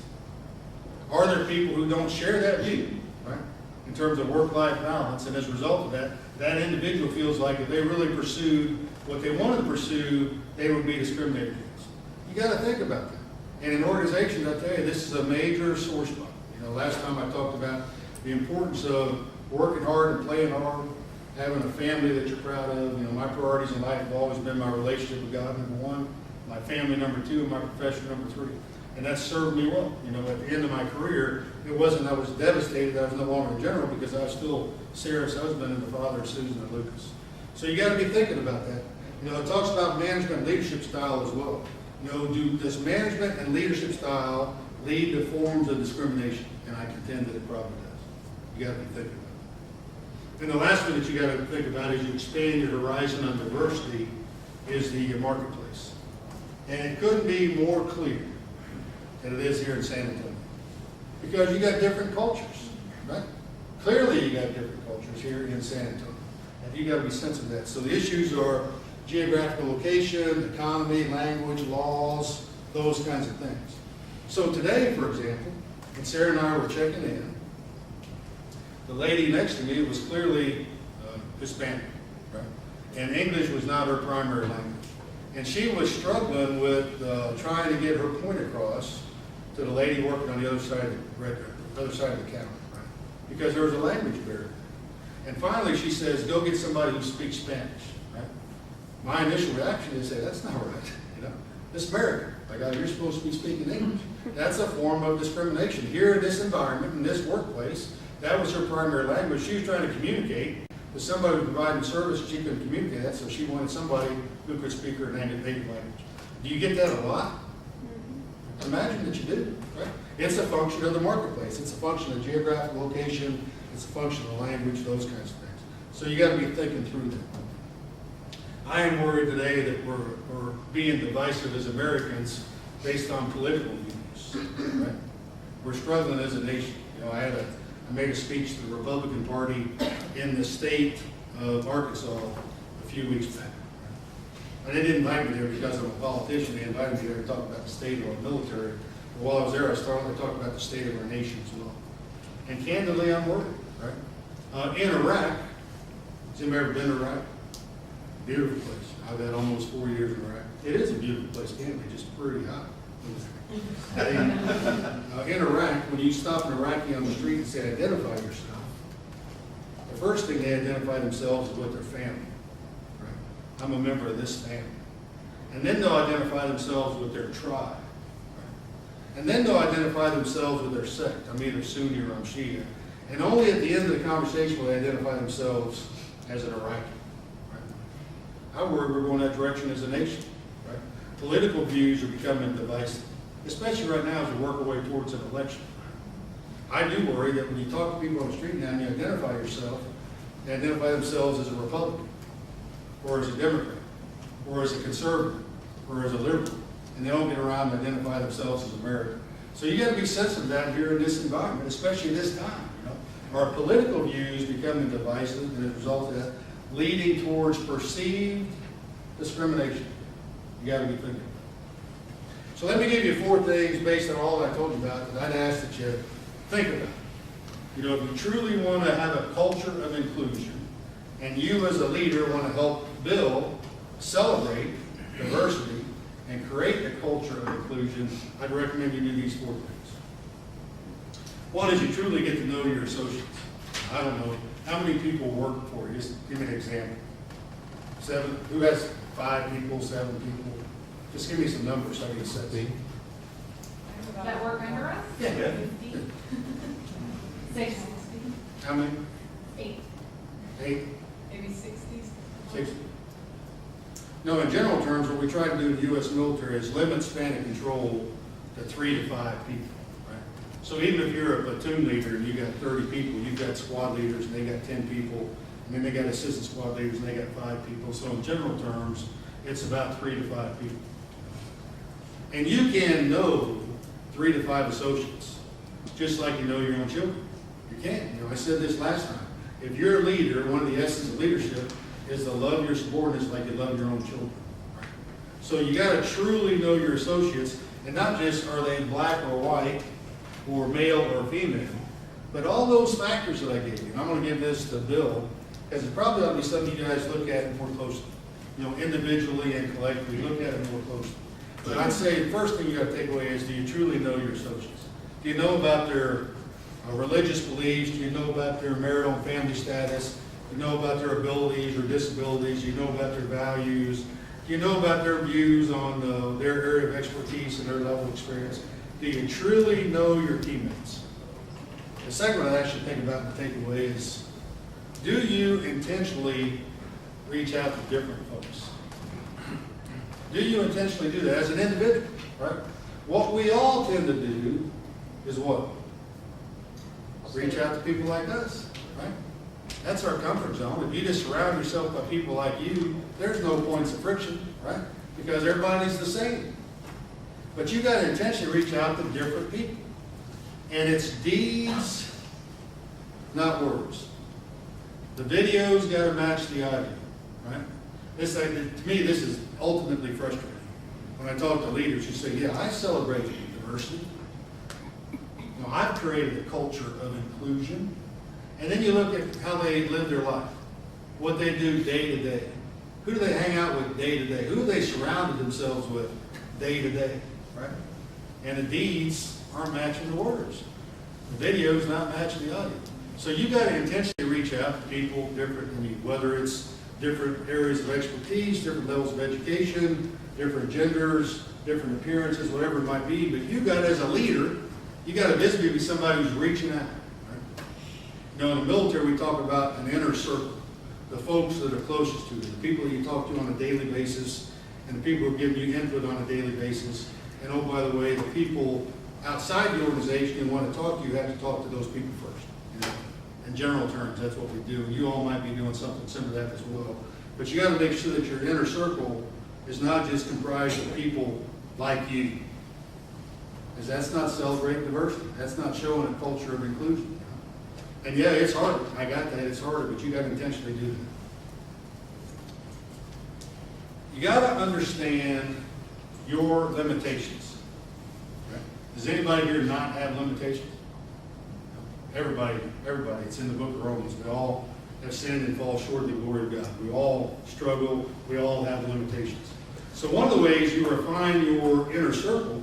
Speaker 2: Are there people who don't share that view, right, in terms of work-life balance, and as a result of that, that individual feels like if they really pursued what they wanted to pursue, they would be discriminated against? You got to think about that. And in organizations, I tell you, this is a major sore spot. You know, last time I talked about the importance of working hard and playing hard, having a family that you're proud of. You know, my priorities in life have always been my relationship with God, number one, my family, number two, and my profession, number three. And that's served me well. You know, at the end of my career, it wasn't I was devastated that I was no longer a general because I was still Sarah's husband and the father of Susan and Lucas. So you got to be thinking about that. You know, it talks about management and leadership style as well. You know, does management and leadership style lead to forms of discrimination? And I contend that it probably does. You got to be thinking about it. And the last thing that you got to think about as you expand your horizon on diversity is the marketplace. And it couldn't be more clear than it is here in San Antonio. Because you got different cultures, right? Clearly you got different cultures here in San Antonio. And you got to be sensitive to that. So the issues are geographical location, economy, language, laws, those kinds of things. So today, for example, when Sarah and I were checking in, the lady next to me was clearly Hispanic, right? And English was not her primary language. And she was struggling with trying to get her point across to the lady working on the other side of the counter, right? Because there was a language barrier. And finally she says, go get somebody who speaks Spanish, right? My initial reaction is, say, that's not right, you know? This American, like, you're supposed to be speaking English. That's a form of discrimination. Here in this environment, in this workplace, that was her primary language. She was trying to communicate with somebody who provided service, she couldn't communicate that, so she wanted somebody who could speak her native language. Do you get that a lot? Imagine that you do, right? It's a function of the marketplace. It's a function of geographical location. It's a function of language, those kinds of things. So you got to be thinking through that. I am worried today that we're being divisive as Americans based on political views, right? We're struggling as a nation. You know, I made a speech to the Republican Party in the state of Arkansas a few weeks back. And they didn't invite me there because I'm a politician. They invited me there to talk about the state of our military. But while I was there, I started to talk about the state of our nation as well. And candidly, I'm worried, right? In Iraq, has anybody ever been to Iraq? Beautiful place. I've had almost 4 years in Iraq. It is a beautiful place, candidly, just pretty hot. In Iraq, when you stop an Iraqi on the street and say, identify yourself, the first thing they identify themselves is with their family. Right? I'm a member of this family. And then they'll identify themselves with their tribe. Right? And then they'll identify themselves with their sect. I'm either Sunni or I'm Shia. And only at the end of the conversation will they identify themselves as an Iraqi. Right? I worry we're going that direction as a nation. Right? Political views are becoming divisive, especially right now as we work our way towards an election. I do worry that when you talk to people on the street now and you identify yourself, they identify themselves as a Republican, or as a Democrat, or as a conservative, or as a liberal, and they don't get around to identify themselves as American. So you got to be sensitive to that here in this environment, especially this time. You know, our political views becoming divisive, and as a result of that, leading towards perceived discrimination. You got to be thinking about it. So let me give you 4 things based on all I told you about that I'd ask that you think about. You know, if you truly want to have a culture of inclusion, and you as a leader want to help bill celebrate diversity and create a culture of inclusion, I'd recommend you do these 4 things. One is you truly get to know your associates. I don't know, how many people work for you? Just give me an example. 7? Who has 5 people, 7 people? Just give me some numbers so I can set me.
Speaker 6: That work under us?
Speaker 2: Yeah.
Speaker 6: 6.
Speaker 2: How many?
Speaker 6: 8.
Speaker 2: 8?
Speaker 4: Maybe 60s.
Speaker 2: 60? No, in general terms, what we try to do in the U.S. military is limit span of control to 3 to 5 people, right? So even if you're a platoon leader and you got 30 people, you've got squad leaders and they got 10 people, and then they got assistant squad leaders and they got 5 people. So in general terms, it's about 3 to 5 people. And you can know 3 to 5 associates, just like you know your own children. You can. You know, I said this last time. If you're a leader, one of the essence of leadership is to love your subordinates like you love your own children. So you got to truly know your associates, and not just are they black or white, or male or female, but all those factors that I gave you. And I'm going to give this to Bill, because it probably ought to be something you guys look at more closely. You know, individually and collectively, look at it more closely. But I'd say the first thing you got to take away is, do you truly know your associates? Do you know about their religious beliefs? Do you know about their marital and family status? Do you know about their abilities or disabilities? Do you know about their values? Do you know about their views on their area of expertise and their level of experience? Do you truly know your teammates? The second one I actually think about and take away is, do you intentionally reach out to different folks? Do you intentionally do that as an individual, right? What we all tend to do is what? Reach out to people like us, right? That's our comfort zone. If you just surround yourself by people like you, there's no points of friction, right? Because everybody's the same. But you got to intentionally reach out to different people. And it's deeds, not words. The video's got to match the audio, right? This, to me, this is ultimately frustrating. When I talk to leaders who say, yeah, I celebrate diversity. You know, I've created a culture of inclusion. And then you look at how they live their life, what they do day to day. Who do they hang out with day to day? Who do they surround themselves with day to day, right? And the deeds aren't matching the words. The video's not matching the audio. So you got to intentionally reach out to people different than you, whether it's different areas of expertise, different levels of education, different genders, different appearances, whatever it might be. But you got, as a leader, you got to visibly be somebody who's reaching out. Right? You know, in the military, we talk about an inner circle, the folks that are closest to you, the people that you talk to on a daily basis, and the people who give you input on a daily basis. And oh, by the way, the people outside the organization who want to talk to you have to talk to those people first. You know? In general terms, that's what we do. You all might be doing something similar to that as well. But you got to make sure that your inner circle is not just comprised of people like you. Because that's not celebrating diversity. That's not showing a culture of inclusion. And yeah, it's harder. I got that. It's harder, but you got to intentionally do that. You got to understand your limitations. Right? Does anybody here not have limitations? Everybody. It's in the book of Romans. We all have sinned and fall short of the glory of God. We all struggle. We all have limitations. So one of the ways you refine your inner circle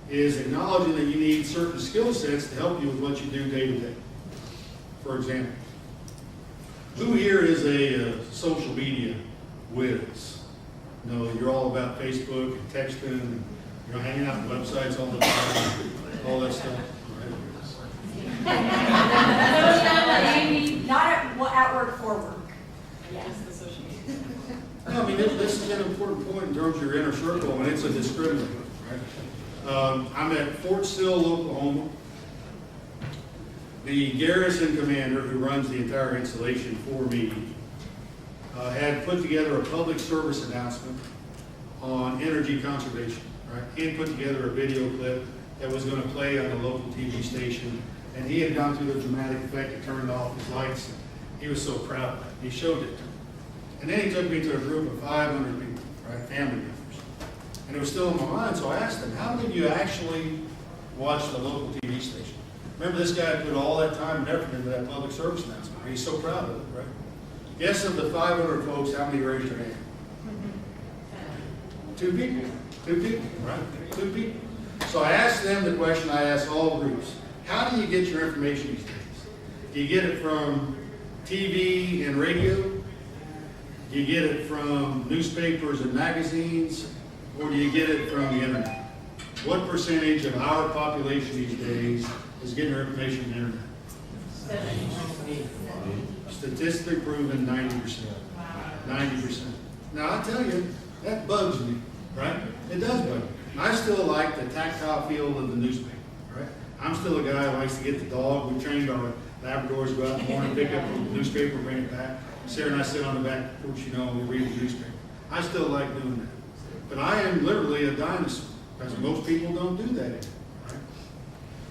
Speaker 2: is acknowledging that you need certain skill sets to help you with what you do day to day. For example, who here is a social media whiz? You know, you're all about Facebook and texting and, you know, hanging out on websites all the time, all that stuff.
Speaker 6: Not at work for work.
Speaker 4: Just the social media.
Speaker 2: No, I mean, this is an important point in terms of your inner circle, and it's a discriminator, right? I'm at Fort Sill, Oklahoma. The garrison commander who runs the entire installation for me had put together a public service announcement on energy conservation, right? He had put together a video clip that was going to play on a local TV station, and he had gone through the dramatic effect of turning off his lights. He was so proud of it. He showed it to me. And then he took me to a group of 500 people, right, family members. And it was still in my mind, so I asked him, how many of you actually watch the local TV station? Remember, this guy put all that time and effort into that public service announcement. He's so proud of it, right? Guess of the 500 folks, how many raised their hand? 2 people. 2 people, right? 2 people. So I asked them the question I asked all groups. How do you get your information these days? Do you get it from TV and radio? Do you get it from newspapers and magazines? Or do you get it from the internet? What percentage of our population these days is getting their information from the internet? Statistically proven 90%. 90%. Now I tell you, that bugs me, right? It does bug me. I still like the tactile feel of the newspaper, right? I'm still a guy who likes to get the dog. We trained our Labradors, go out in the morning, pick up the newspaper, bring it back. Sarah and I sit on the back porch, you know, and we read the newspaper. I still like doing that. But I am literally a dinosaur, because most people don't do that anymore, right?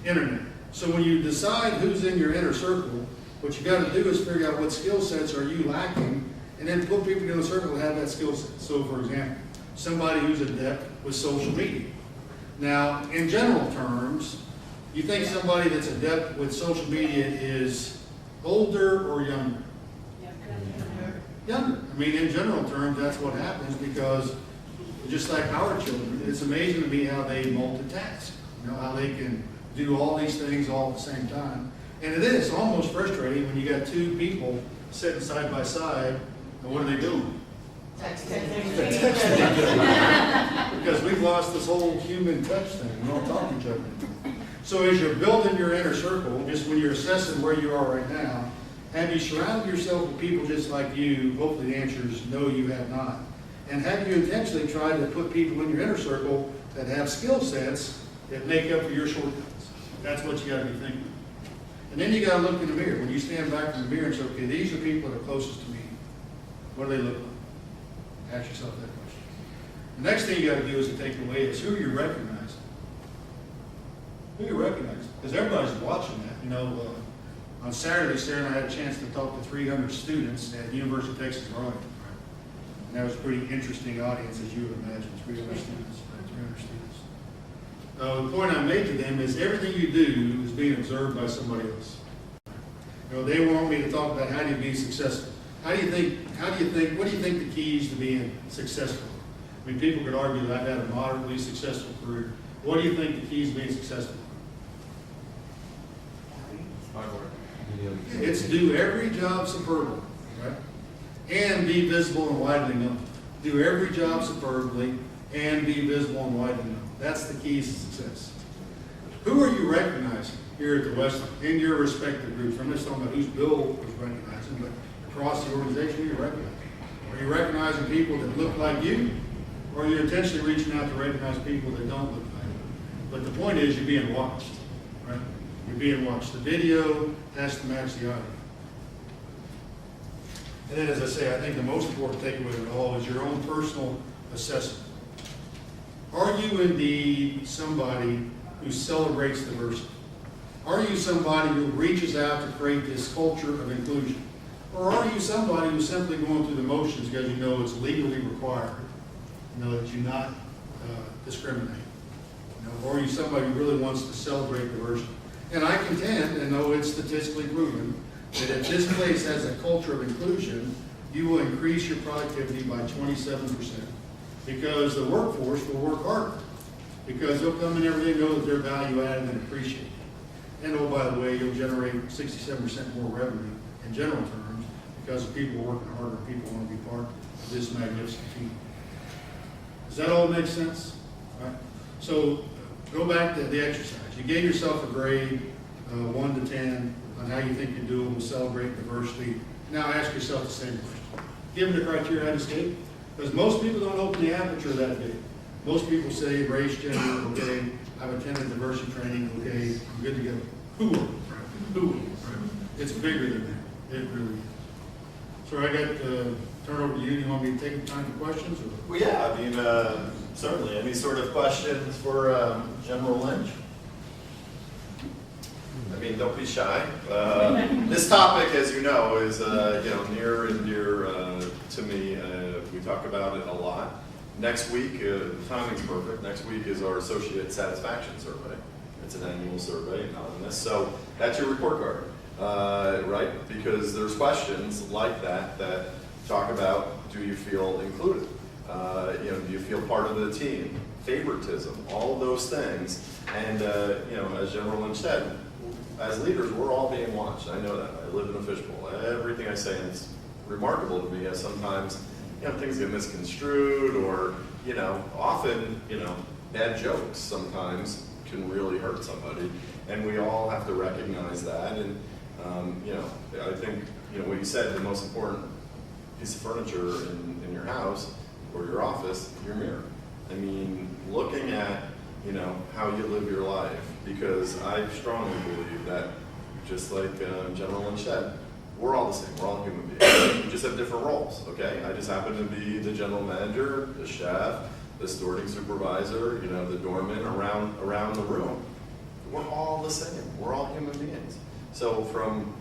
Speaker 2: Internet. So when you decide who's in your inner circle, what you got to do is figure out what skill sets are you lacking, and then put people in a circle that have that skill set. So for example, somebody who's adept with social media. Now, in general terms, you think somebody that's adept with social media is older or younger? Younger. I mean, in general terms, that's what happens, because just like our children, it's amazing to me how they multitask. You know, how they can do all these things all at the same time. And it is almost frustrating when you got 2 people sitting side by side, and what are they doing? Because we've lost this whole human touch thing. We don't talk to each other anymore. So as you're building your inner circle, just when you're assessing where you are right now, have you surrounded yourself with people just like you? Hopefully the answer is no, you have not. And have you intentionally tried to put people in your inner circle that have skill sets that make up for your shortcomings? That's what you got to be thinking. And then you got to look in the mirror. When you stand back in the mirror and say, okay, these are people that are closest to me. What do they look like? Ask yourself that question. The next thing you got to do is to take away is who you recognize. Who you recognize. Because everybody's watching that. You know, on Saturday, Sarah and I had a chance to talk to 300 students at University of Texas Arlington. And that was a pretty interesting audience, as you would imagine, 300 students. 300 students. The point I made to them is everything you do is being observed by somebody else. You know, they want me to talk about how do you be successful. What do you think the keys to being successful? I mean, people could argue that I've had a moderately successful career. What do you think the keys to being successful?
Speaker 5: Hard work.
Speaker 2: It's do every job superbly, right? And be visible and widely known. Do every job superbly and be visible and widely known. That's the keys to success. Who are you recognizing here at the Westin in your respective groups? I'm just talking about whose Bill was recognizing, but across the organization, who are you recognizing? Are you recognizing people that look like you? Or are you intentionally reaching out to recognize people that don't look like you? But the point is, you're being watched, right? You're being watched. The video has to match the audio. And then, as I say, I think the most important takeaway of it all is your own personal assessment. Are you indeed somebody who celebrates diversity? Are you somebody who reaches out to create this culture of inclusion? Or are you somebody who's simply going through the motions because you know it's legally required, you know, that you not discriminate? You know, or are you somebody who really wants to celebrate diversity? And I contend, and know it's statistically proven, that if this place has a culture of inclusion, you will increase your productivity by 27%. Because the workforce will work harder. Because they'll come in every day, know that they're value added and appreciated. And oh, by the way, you'll generate 67% more revenue in general terms because people are working harder, people want to be part of this magnificent team. Does that all make sense? All right. So go back to the exercise. You gave yourself a grade, 1 to 10, on how you think you do and will celebrate diversity. Now ask yourself the same question. Given the criteria I just gave, because most people don't open the aperture that big. Most people say race, gender, okay, I've attended diversity training, okay, I'm good to go. Who are? Who are? It's bigger than that. It really is. So I got to turn over to you. Do you want me to take the time for questions? Or?
Speaker 1: Well, yeah, I mean, certainly. Any sort of questions for General Lynch? I mean, don't be shy. This topic, as you know, is near and dear to me. We talk about it a lot. Next week, the timing's perfect. Next week is our associate satisfaction survey. It's an annual survey, anonymous. So that's your report card. right? Because there's questions like that that talk about, do you feel included? Do you feel part of the team? Favoritism, all of those things. And, as General Lynch said, as leaders, we're all being watched. I know that. I live in a fishbowl. Everything I say is remarkable to me, as sometimes, things get misconstrued, or, often, bad jokes sometimes can really hurt somebody. And we all have to recognize that. And, I think, what you said, the most important piece of furniture in your house or your office, your mirror. I mean, looking at, how you live your life, because I strongly believe that, just like General Lynch said, we're all the same. We're all human beings. We just have different roles, okay? I just happen to be the general manager, the chef, the stewarding supervisor, the doorman around the room. We're all the same. We're all human beings. So from,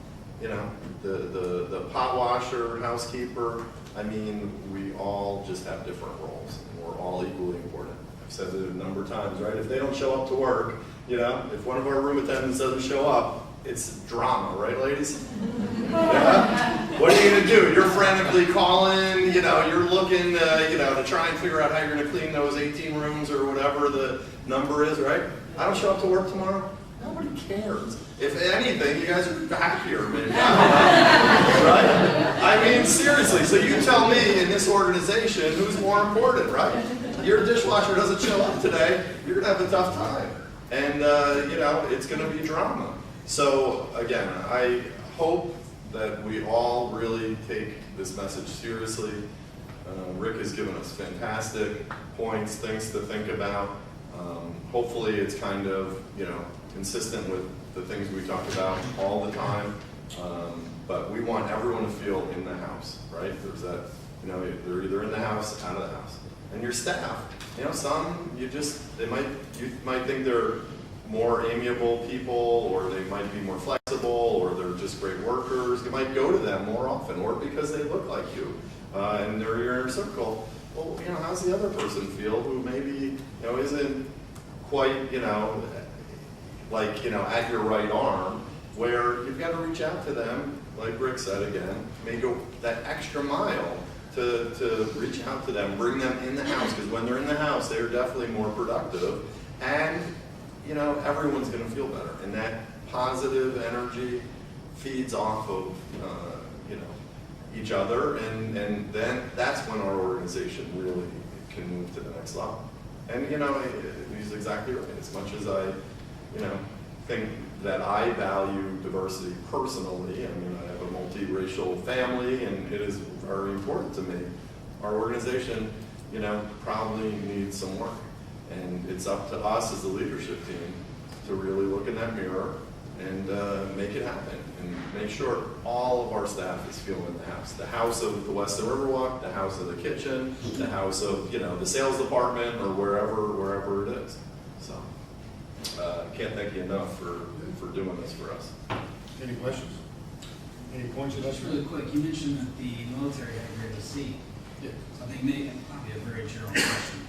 Speaker 1: the pot washer, housekeeper, I mean, we all just have different roles, and we're all equally important. I've said it a number of times, right? If they don't show up to work, if one of our room attendants doesn't show up, it's drama, right, ladies? Yeah? What are you gonna do? You're frantically calling, you're looking, to try and figure out how you're gonna clean those 18 rooms or whatever the number is, right? I don't show up to work tomorrow. Nobody cares. If anything, you guys are happier, maybe. Right? I mean, seriously. So you tell me in this organization who's more important, right? Your dishwasher doesn't show up today, you're gonna have a tough time, and it's gonna be drama. So again, I hope that we all really take this message seriously. Rick has given us fantastic points, things to think about. Hopefully it's kind of, consistent with the things we talk about all the time. But we want everyone to feel in the house, right? There's that, they're either in the house, out of the house. And your staff, some you might think they're more amiable people, or they might be more flexible, or they're just great workers. You might go to them more often, or because they look like you, and they're your inner circle. Well, how's the other person feel who maybe, isn't quite, at your right arm, where you've got to reach out to them, like Rick said again, maybe go that extra mile to reach out to them, bring them in the house, because when they're in the house, they're definitely more productive, and everyone's going to feel better, and that positive energy feeds off of each other, and then that's when our organization really can move to the next level. And he's exactly right. As much as I think that I value diversity personally, I mean, I have a multiracial family, and it is very important to me. Our organization, probably needs some work. And it's up to us as the leadership team to really look in that mirror and make it happen, and make sure all of our staff is feeling the house. The house of the Westin Riverwalk, the house of the kitchen, the house of, the sales department, or wherever it is. So, can't thank you enough for doing this for us.
Speaker 2: Any questions? Any points of
Speaker 7: Just really quick, you mentioned that the military had a great seat.
Speaker 2: Yeah.
Speaker 7: So I think maybe probably a very general question,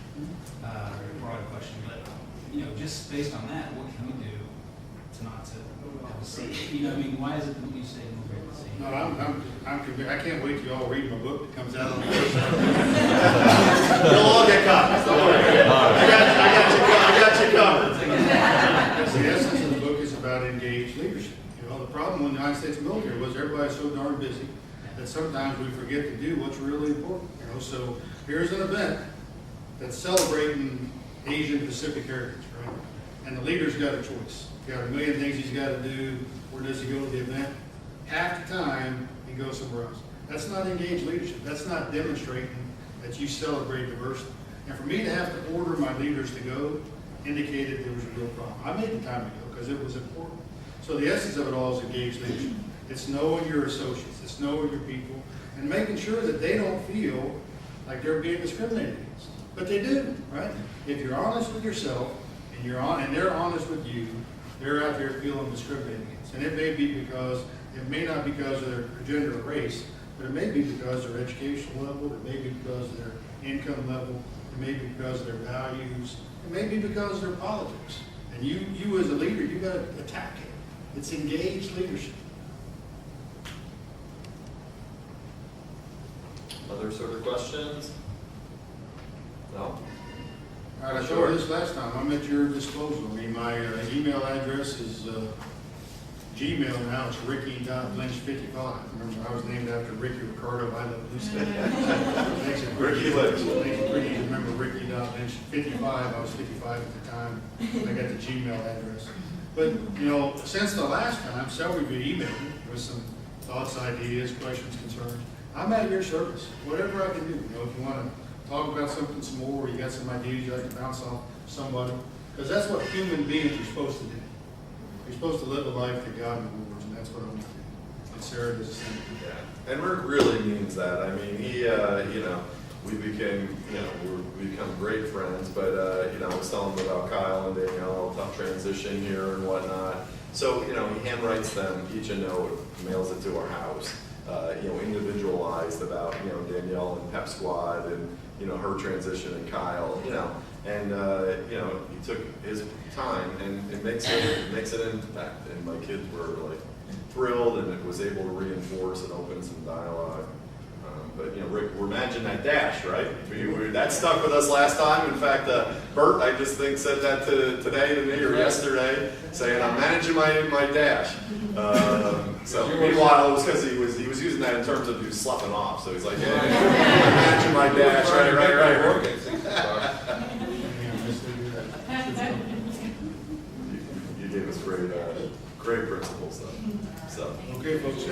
Speaker 7: or a broad question, but just based on that, what can we do to not to have a seat? Why is it that you say military have a seat?
Speaker 2: No, I'm convinced. I can't wait till you all read my book that comes out on the
Speaker 1: You'll all get copies. Don't worry. I got you covered.
Speaker 2: The essence of the book is about engaged leadership. The problem with the United States military was everybody's so darn busy that sometimes we forget to do what's really important. So here's an event that's celebrating Asian Pacific heritage, right? And the leader's got a choice. He's got a million things he's got to do. Where does he go to the event? Half the time, he goes somewhere else. That's not engaged leadership. That's not demonstrating that you celebrate diversity. And for me to have to order my leaders to go indicated there was a real problem. I made the time to go because it was important. So the essence of it all is engaged leadership. It's knowing your associates. It's knowing your people and making sure that they don't feel like they're being discriminated against. But they do, right? If you're honest with yourself and they're honest with you, they're out there feeling discriminated against. And it may not be because of their gender or race, but it may be because of their educational level, it may be because of their income level, it may be because of their values, it may be because of their politics. And you as a leader, you got to attack it. It's engaged leadership.
Speaker 1: sort of questions? No?
Speaker 2: All right, I showed this last time, I'm at your disposal. I mean, my email address is Gmail now, it's ricky.lynch55. Remember, I was named after Ricky Ricardo, I love Lucy. Makes it
Speaker 1: Ricky Lynch.
Speaker 2: Makes it pretty easy to remember Ricky.lynch55, I was 55 at the time, I got the Gmail address. But, you know, since the last time, several of you emailed me with some thoughts, ideas, questions, concerns. I'm at your service, whatever I can do. You know, if you want to talk about something some more, or you got some ideas you'd like to bounce off somebody, because that's what human beings are supposed to do. You're supposed to live a life that God rewards, and that's what I'm going to do. And Sarah does the same.
Speaker 1: Yeah, and Rick really means that. I mean, he, you know, we became, you know, we become great friends, but, you know, I was telling him about Kyle and Danielle, tough transition here and whatnot. So, you know, he handwrites them each a note, mails it to our house, you know, individualized about, you know, Danielle and Pep Squad and, you know, her transition and Kyle, you know. And, you know, he took his time and it makes an impact. And my kids were like thrilled, and it was able to reinforce and open some dialogue. But, you know, Rick, we're managing that dash, right? That stuck with us last time. In fact, Bert, I just think, said that today to me or yesterday, saying, I'm managing my dash. So meanwhile, it was because he was using that in terms of he was sloughing off. So he's like, yeah, I'm managing my dash. Right. You gave us great principles, though. So.
Speaker 2: Okay, folks,